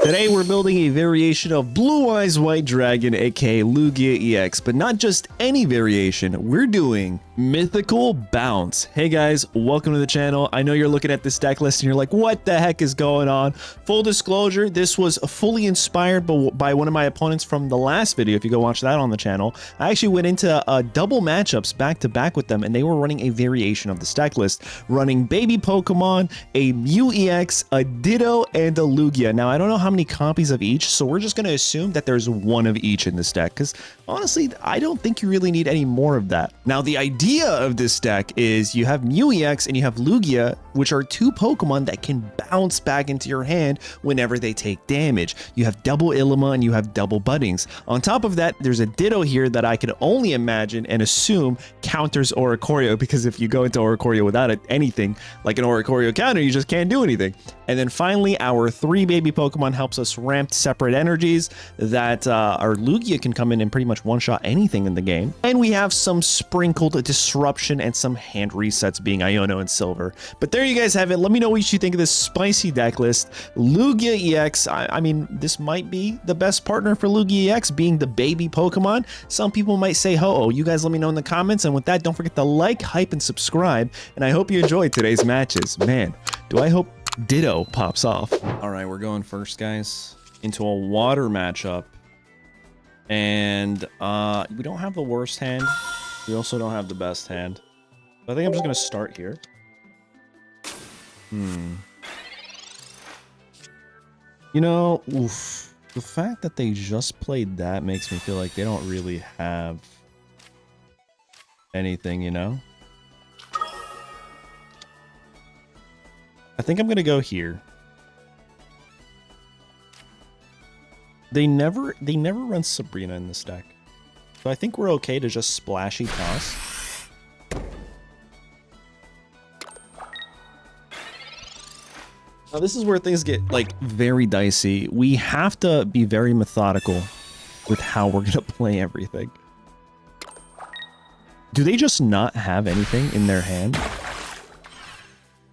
Today we're building a variation of Blue Eyes White Dragon, aka Lugia EX, but not just any variation, we're doing Mythical Bounce. Hey guys, welcome to the channel. I know you're looking at this deck list and you're like, what the heck is going on? Full disclosure, this was fully inspired by one of my opponents from the last video. If you go watch that on the channel, I actually went into double matchups back to back with them, and they were running a variation of this deck list, running baby Pokemon, a Mew EX, a Ditto, and a Lugia. Now, I don't know how many copies of each, so we're just going to assume that there's one of each in this deck, because honestly, I don't think you really need any more of that. Now, the idea of this deck is you have Mew EX and you have Lugia, which are two Pokemon that can bounce back into your hand whenever they take damage. You have double Ilima and you have double Buddings. On top of that, there's a Ditto here that I could only imagine and assume counters Oricorio, because if you go into Oricorio without anything like an Oricorio counter, you just can't do anything. And then finally, our three baby Pokemon helps us ramp separate energies that our Lugia can come in and pretty much one-shot anything in the game. And we have some sprinkled disruption and some hand resets, being Iono and Silver. But there you guys have it. Let me know what you think of this spicy deck list. Lugia EX, I mean, this might be the best partner for Lugia EX, being the baby Pokemon. Some people might say ho-oh. You guys let me know in the comments. And with that, don't forget to like, hype, and subscribe. And I hope you enjoyed today's matches. Man, do I hope Ditto pops off. All right, we're going first, guys, into a water matchup. And we don't have the worst hand. We also don't have the best hand. I think I'm just going to start here. You know, oof, the fact that they just played that makes me feel like they don't really have anything, you know? I think I'm going to go here. They never run Sabrina in this deck. So I think we're okay to just splashy toss. Now this is where things get like very dicey. We have to be very methodical with how we're going to play everything. Do they just not have anything in their hand?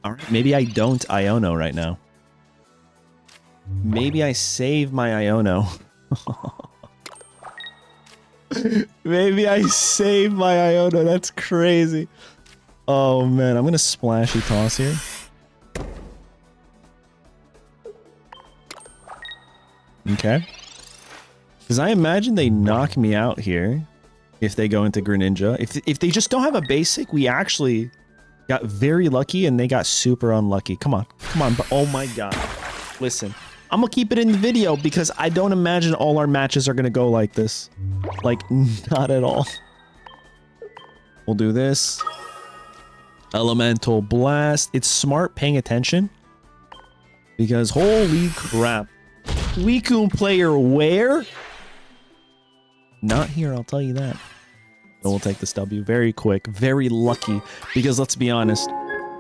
All right, maybe I don't Iono right now. Maybe I save my Iono. Maybe I save my Iono. That's crazy. Oh man, I'm gonna splashy toss here. Okay. Because I imagine they knock me out here if they go into Greninja. If they just don't have a basic, we actually got very lucky and they got super unlucky. Come on. Come on. But oh my god. Listen. I'm gonna keep it in the video because I don't imagine all our matches are gonna go like this. Like, not at all. We'll do this. Elemental Blast. It's smart paying attention. Because holy crap. Suicune player where? Not here, I'll tell you that. So we'll take this W very quick. Very lucky. Because let's be honest.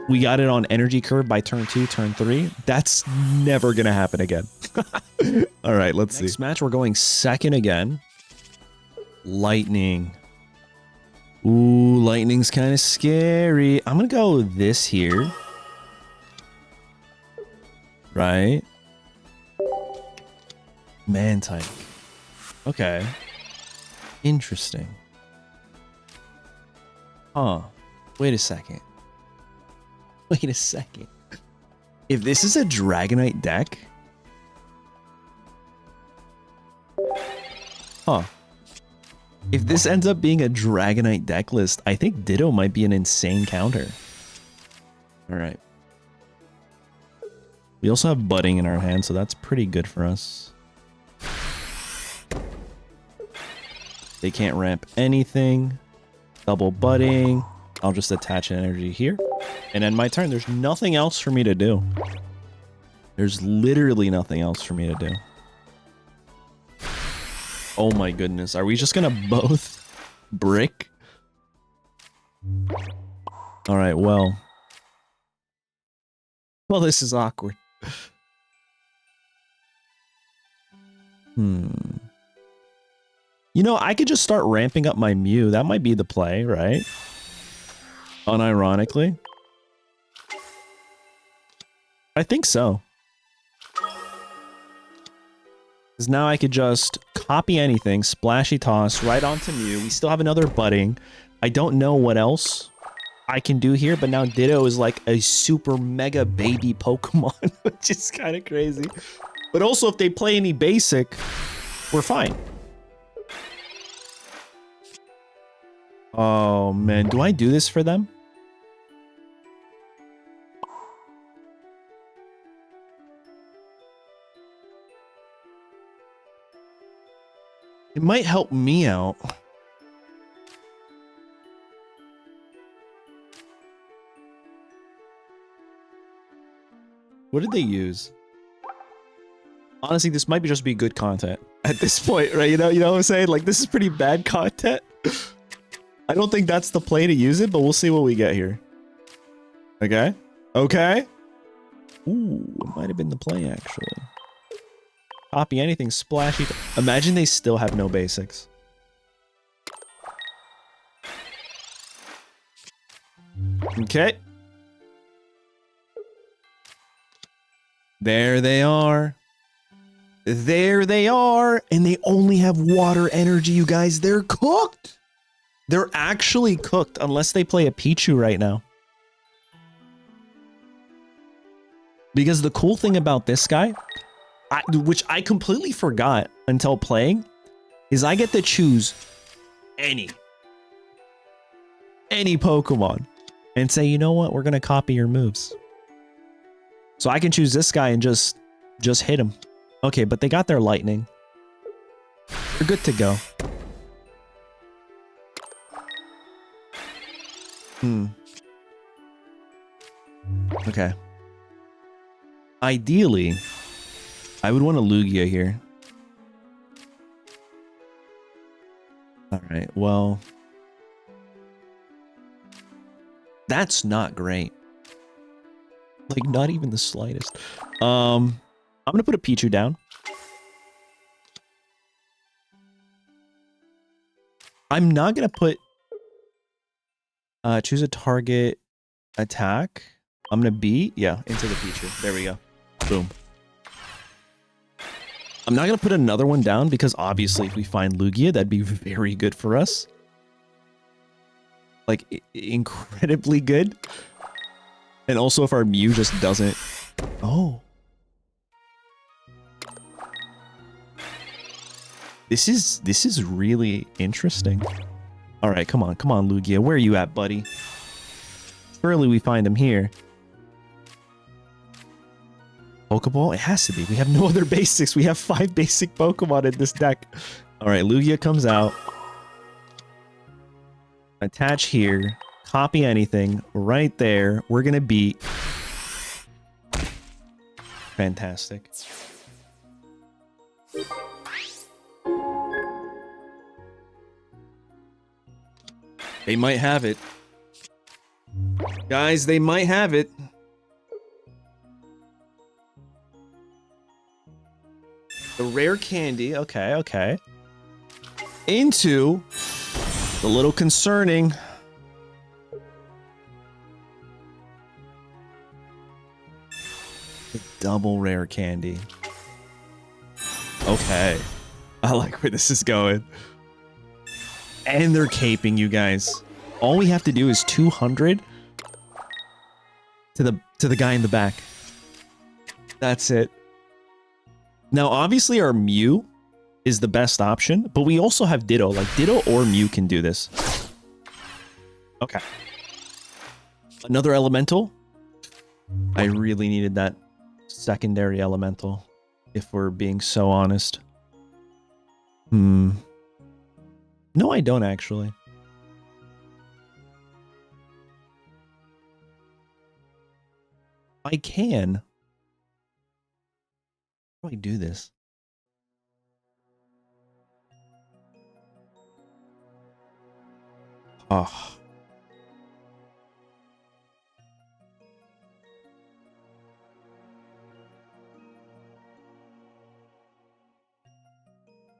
We got it on energy curve by turn 2, turn 3. That's never going to happen again. All right, let's see. Next match, we're going second again. Lightning. Ooh, lightning's kind of scary. I'm going to go this here. Right? Man type. Okay. Interesting. Huh. Wait a second. Wait a second. If this is a Dragonite deck... Huh. If this ends up being a Dragonite deck list, I think Ditto might be an insane counter. Alright. We also have Budding in our hand, so that's pretty good for us. They can't ramp anything. Double Budding. I'll just attach an energy here. And end my turn. There's nothing else for me to do. There's literally nothing else for me to do. Oh my goodness. Are we just gonna both brick? Alright, well. Well, this is awkward. You know, I could just start ramping up my Mew. That might be the play, right? Unironically. I think so. Because now I could just copy anything, splashy toss right onto Mew. We still have another budding. I don't know what else I can do here, but now Ditto is like a super mega baby Pokemon, which is kind of crazy. But also, if they play any basic, we're fine. Oh, man. Do I do this for them? It might help me out. What did they use? Honestly, this might just be good content at this point, right? You know what I'm saying? Like, this is pretty bad content. I don't think that's the play to use it, but we'll see what we get here. Okay. Okay. Ooh, it might have been the play, actually. Copy anything splashy. Imagine they still have no basics. Okay. There they are. There they are. And they only have water energy, you guys. They're cooked. They're actually cooked unless they play a Pichu right now. Because the cool thing about this guy, which I completely forgot until playing, is I get to choose any Pokemon and say, you know what, we're going to copy your moves. So I can choose this guy and just hit him. Okay, but they got their lightning. They're good to go. Okay. Ideally, I would want a Lugia here. All right, well, that's not great. Like, not even the slightest. I'm gonna put a Pichu down. I'm not gonna put choose a target attack. I'm gonna beat, yeah, into the Pichu. There we go. Boom. I'm not gonna put another one down because obviously if we find Lugia, that'd be very good for us. Like, incredibly good. And also if our Mew just doesn't... Oh. This is really interesting. Alright, come on, Lugia. Where are you at, buddy? Surely we find him here. Pokeball? It has to be. We have no other basics. We have 5 basic Pokemon in this deck. Alright, Lugia comes out. Attach here. Copy anything. Right there. We're gonna beat. Fantastic. They might have it. Guys, they might have it. The rare candy. Okay, okay. Into the little concerning. The double rare candy. Okay. I like where this is going. And they're caping, you guys. All we have to do is 200 to the guy in the back. That's it. Now, obviously, our Mew is the best option, but we also have Ditto. Like, Ditto or Mew can do this. Okay. Another elemental. I really needed that secondary elemental, if we're being so honest. No, I don't actually. I can. How do I do this? Oh.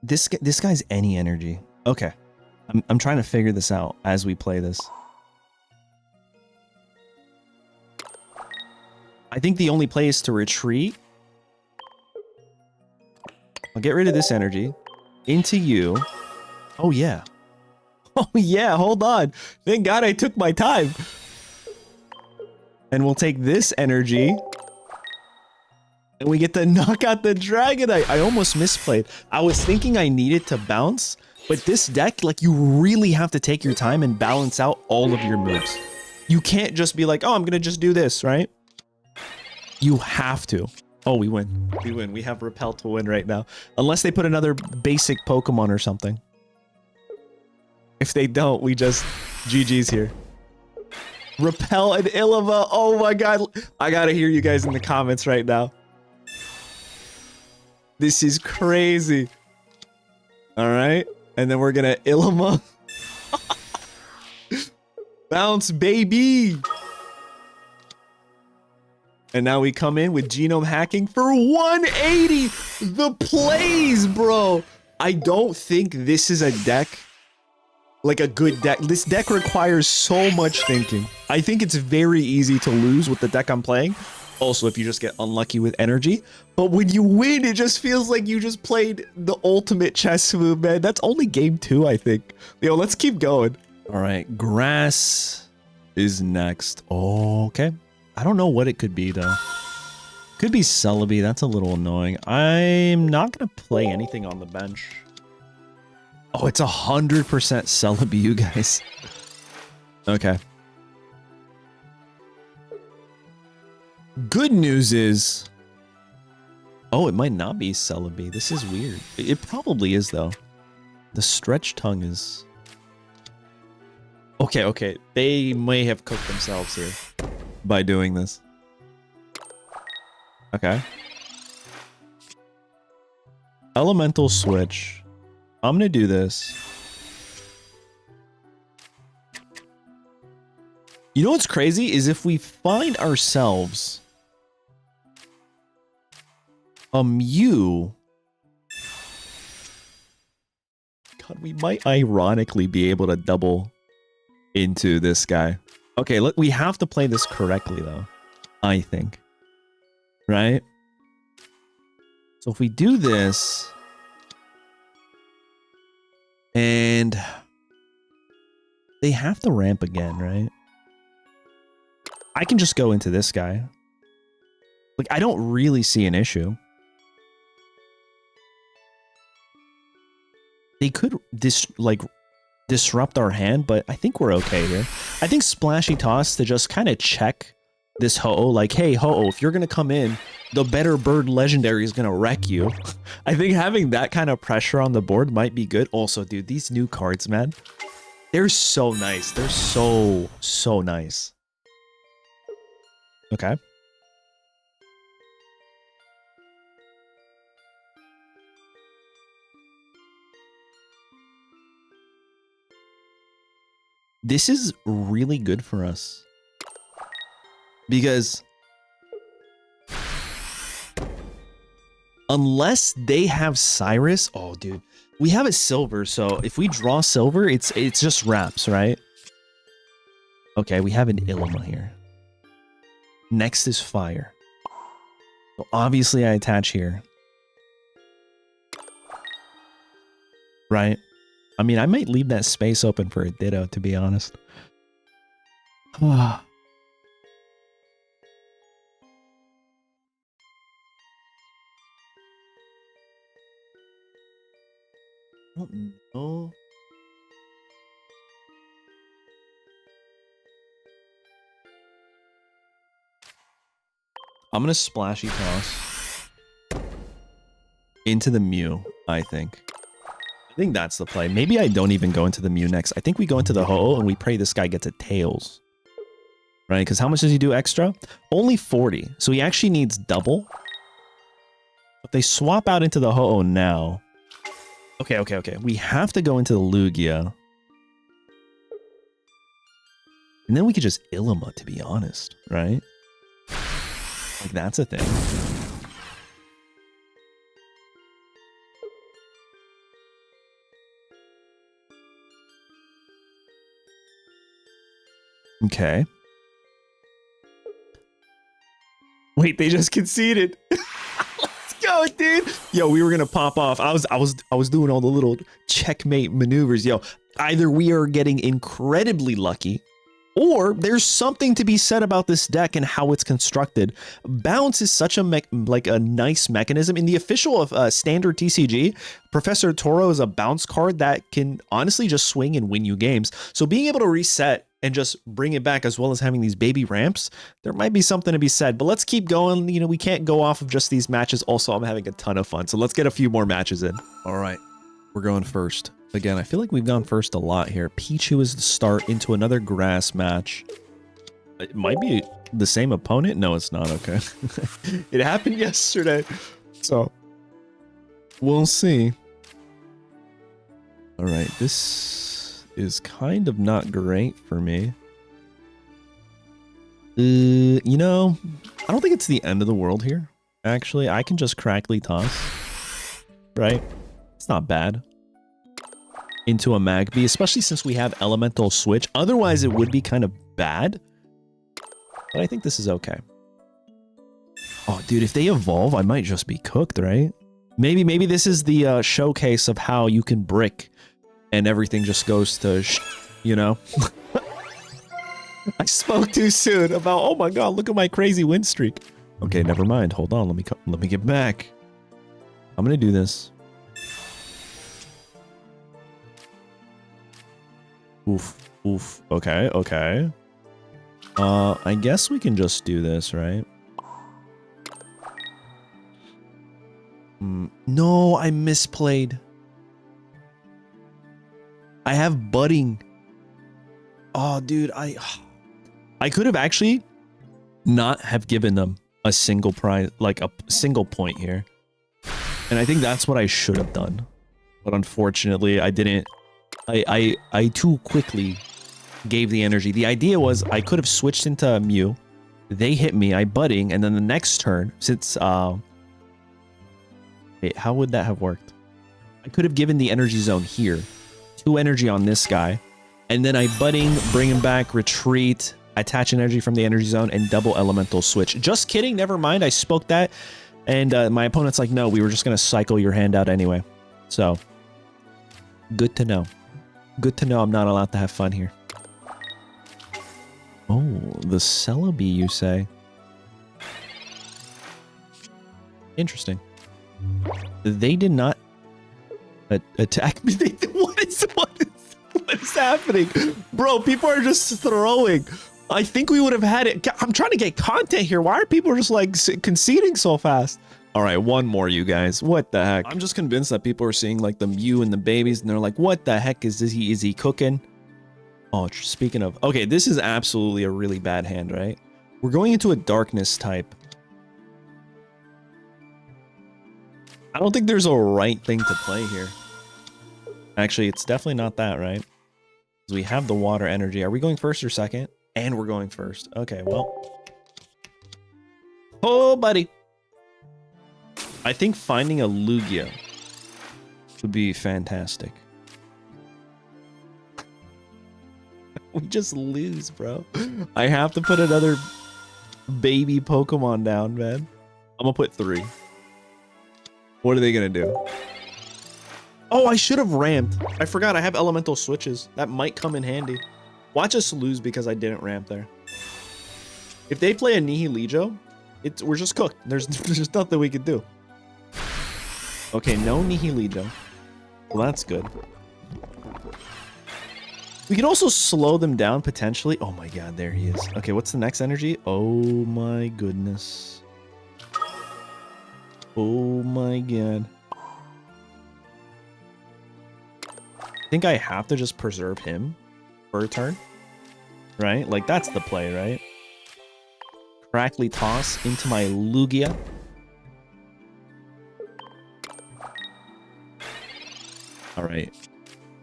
This guy's any energy. Okay. I'm trying to figure this out as we play this. I think the only play is to retreat. I'll get rid of this energy. Into you. Oh, yeah. Oh, yeah. Hold on. Thank God I took my time. And we'll take this energy. And we get to knock out the Dragonite. I almost misplayed. I was thinking I needed to bounce. But this deck, like, you really have to take your time and balance out all of your moves. You can't just be like, oh, I'm going to just do this, right? You have to. Oh, we win. We win. We have Repel to win right now. Unless they put another basic Pokemon or something. If they don't, we just GG's here. Repel and Illiva. Oh my god. I gotta hear you guys in the comments right now. This is crazy. Alright. And then we're gonna Illiva. Bounce, baby! And now we come in with genome hacking for 180! The plays, bro! I don't think this is a deck, like a good deck. This deck requires so much thinking. I think it's very easy to lose with the deck I'm playing. Also, if you just get unlucky with energy. But when you win, it just feels like you just played the ultimate chess move, man. That's only game 2, I think. Yo, let's keep going. All right, grass is next. Oh, okay. I don't know what it could be, though. Could be Celebi. That's a little annoying. I'm not going to play anything on the bench. Oh, it's 100% Celebi, you guys. Okay. Good news is... Oh, it might not be Celebi. This is weird. It probably is, though. The stretch tongue is... Okay, okay. They may have cooked themselves here by doing this. Okay. Elemental switch. I'm gonna do this. You know what's crazy is if we find ourselves a Mew. God, we might ironically be able to double into this guy. Okay, look, we have to play this correctly, though. I think. Right? So if we do this... And... They have to ramp again, right? I can just go into this guy. Like, I don't really see an issue. They could disrupt our hand, but I think we're okay here. I think Splashy Toss to just kind of check this Ho-Oh, like, hey, Ho-Oh, if you're going to come in, the Better Bird Legendary is going to wreck you. I think having that kind of pressure on the board might be good. Also, dude, these new cards, man, they're so nice. They're so nice. Okay. This is really good for us. Because unless they have Cyrus, oh dude, we have a silver, so if we draw silver, it's just wraps, right? Okay, we have an Illiva here. Next is fire. So obviously I attach here. Right? I mean, I might leave that space open for a Ditto, to be honest. I don't know. I'm gonna Splashy Toss into the Mew, I think. I think that's the play. Maybe I don't even go into the Mew next. I think we go into the Ho-Oh and we pray this guy gets a Tails. Right? Because how much does he do extra? Only 40. So he actually needs double. If they swap out into the Ho-Oh now... Okay. We have to go into the Lugia. And then we could just Illiva, to be honest. Right? Like, that's a thing. Okay. Wait, they just conceded. Let's go, go, dude. Yo, we were gonna pop off. I was doing all the little checkmate maneuvers. Yo, either we are getting incredibly lucky, or there's something to be said about this deck and how it's constructed. Bounce is such a nice mechanism. In the official of standard TCG, Professor Toro is a bounce card that can honestly just swing and win you games. So being able to reset and just bring it back, as well as having these baby ramps, there might be something to be said. But let's keep going. You know, we can't go off of just these matches. Also, I'm having a ton of fun. So let's get a few more matches in. All right, we're going first. Again, I feel like we've gone first a lot here. Pichu is the start into another grass match. It might be the same opponent. No, it's not. Okay. It happened yesterday. So we'll see. All right. This is kind of not great for me. You know, I don't think it's the end of the world here. Actually, I can just crackly toss. Right? It's not bad. Into a Magby, especially since we have elemental switch. Otherwise, it would be kind of bad. But I think this is okay. Oh, dude, if they evolve, I might just be cooked, right? Maybe this is the showcase of how you can brick and everything just goes to, you know? I spoke too soon about, oh my god, look at my crazy win streak. Okay, never mind. Hold on, let me get back. I'm gonna do this. Oof, oof. Okay, okay. I guess we can just do this, right? No, I misplayed. I have budding. Oh, dude, I could have actually not have given them a single prize, like a single point here. And I think that's what I should have done. But unfortunately, I didn't. I too quickly gave the energy. The idea was I could have switched into Mew. They hit me, I budding, and then the next turn, since wait, how would that have worked? I could have given the energy zone here. 2 energy on this guy. And then I budding, bring him back, retreat, attach energy from the energy zone, and double elemental switch. Just kidding, never mind. I spoke that. And my opponent's like, no, we were just gonna cycle your hand out anyway. So good to know. Good to know I'm not allowed to have fun here. Oh, the Celebi, you say? Interesting. They did not attack me. What is happening? Bro, people are just throwing. I think we would have had it. I'm trying to get content here. Why are people just like conceding so fast? All right, one more, you guys. What the heck? I'm just convinced that people are seeing like the Mew and the babies, and they're like, "What the heck is this? Is he cooking?" Oh, speaking of, okay, this is absolutely a really bad hand, right? We're going into a darkness type. I don't think there's a right thing to play here. Actually, it's definitely not that, right? We have the water energy. Are we going first or second? And we're going first. Okay, well. Oh, buddy. I think finding a Lugia would be fantastic. We just lose, bro. I have to put another baby Pokemon down, man. I'm gonna put 3. What are they gonna do? Oh, I should have ramped. I forgot I have elemental switches. That might come in handy. Watch us lose because I didn't ramp there. If they play a Nihilego, we're just cooked. There's nothing we could do. Okay, no Nihilego. Well, that's good. We can also slow them down potentially. Oh my god, there he is. Okay, what's the next energy? Oh my goodness. Oh my god. I think I have to just preserve him for a turn. Right? Like, that's the play, right? Crackly toss into my Lugia. All right.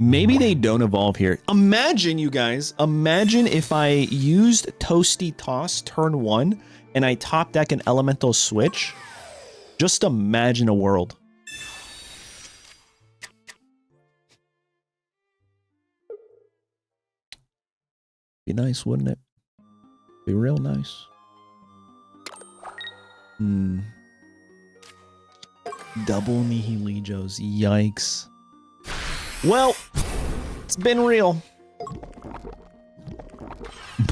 Maybe they don't evolve here. Imagine, you guys. Imagine if I used Toasty Toss turn 1 and I top deck an elemental switch. Just imagine a world. Be nice, wouldn't it? Be real nice. Double Nihilijos. Yikes. Well, it's been real.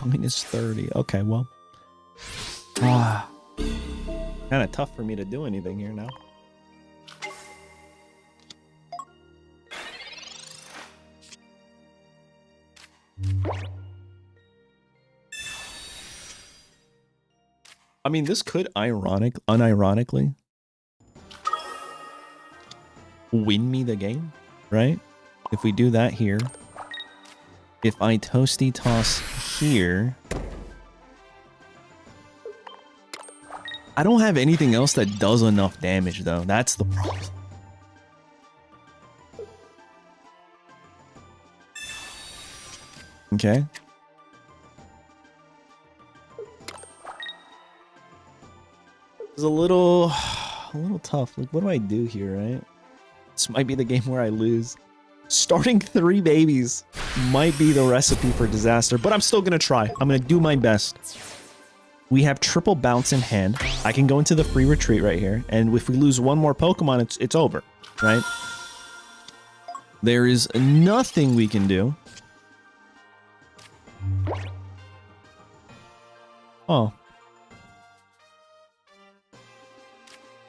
Minus 30. Okay, well. Kind of tough for me to do anything here now. I mean, this could unironically win me the game, right? If we do that here. If I toasty toss here. I don't have anything else that does enough damage, though. That's the problem. Okay. It's a little tough. Like, what do I do here, right? This might be the game where I lose. Starting 3 babies might be the recipe for disaster, but I'm still gonna try. I'm gonna do my best. We have triple bounce in hand. I can go into the free retreat right here, and if we lose one more Pokemon, it's over, right? There is nothing we can do. Oh.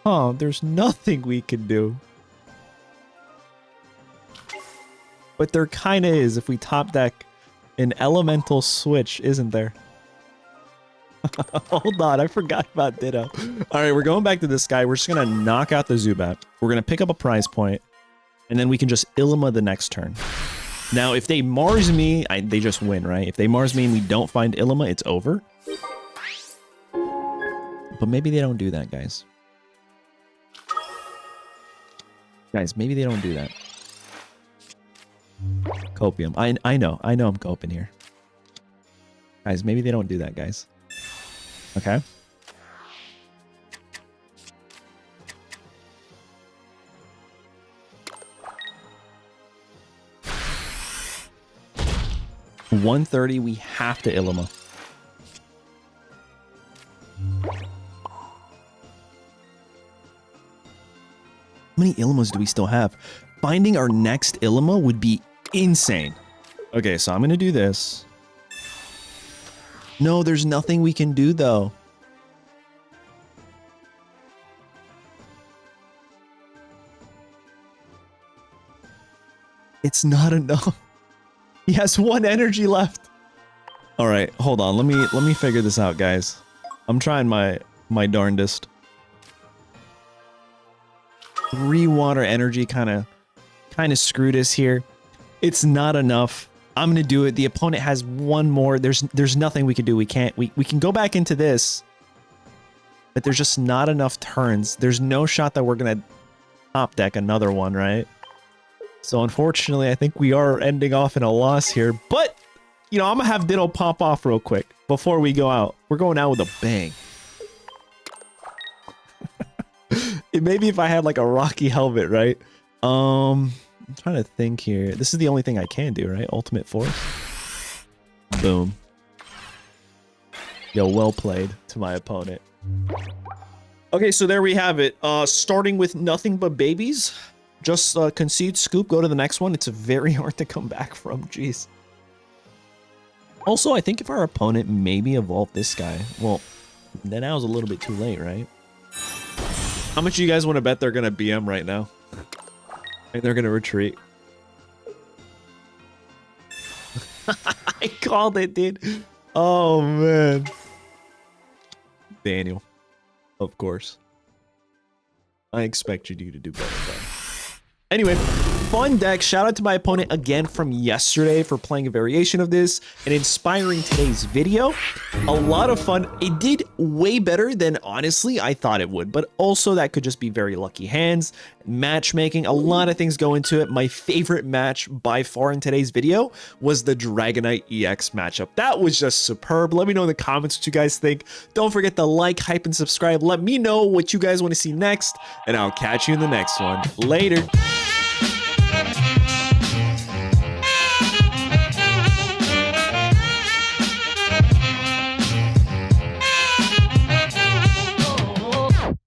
Oh, there's nothing we can do. But there kind of is if we top deck an elemental switch, isn't there? Hold on, I forgot about Ditto. All right, we're going back to this guy. We're just going to knock out the Zubat. We're going to pick up a prize point, and then we can just Ilima the next turn. Now, if they Mars me, they just win, right? If they Mars me and we don't find Ilima, it's over. But maybe they don't do that, guys. Guys, maybe they don't do that. Copium. I know I'm coping here. Guys, maybe they don't do that, guys. Okay. $130, we have to Ilima. How many Ilimas do we still have? Finding our next Ilima would be insane. Okay, so I'm going to do this. No, there's nothing we can do, though. It's not enough. He has 1 energy left. All right, hold on. Let me figure this out, guys. I'm trying my darndest. 3 water energy kind of screwed us here. It's not enough. I'm gonna do it. The opponent has 1 more. There's nothing we can do. We can go back into this, but there's just not enough turns. There's no shot that we're gonna top deck another one, right? So unfortunately, I think we are ending off in a loss here. But you know, I'm gonna have Ditto pop off real quick before we go out. We're going out with a bang. Maybe if I had like a Rocky helmet, right? I'm trying to think here. This is the only thing I can do, right? Ultimate Force. Boom. Yo, well played to my opponent. Okay, so there we have it. Starting with nothing but babies. Just concede, scoop, go to the next one. It's very hard to come back from. Jeez. Also, I think if our opponent maybe evolved this guy, well, then now is a little bit too late, right? How much do you guys want to bet they're going to BM right now? And they're going to retreat. I called it, dude. Oh, man. Daniel. Of course. I expected you to do better, though. Anyway, fun deck. Shout out to my opponent again from yesterday for playing a variation of this and inspiring today's video. A lot of fun. It did way better than honestly I thought it would, but also that could just be very lucky hands, matchmaking, a lot of things go into it. My favorite match by far in today's video was the Dragonite EX matchup. That was just superb. Let me know in the comments what you guys think. Don't forget to like, hype, and subscribe. Let me know what you guys want to see next, and I'll catch you in the next one. Later.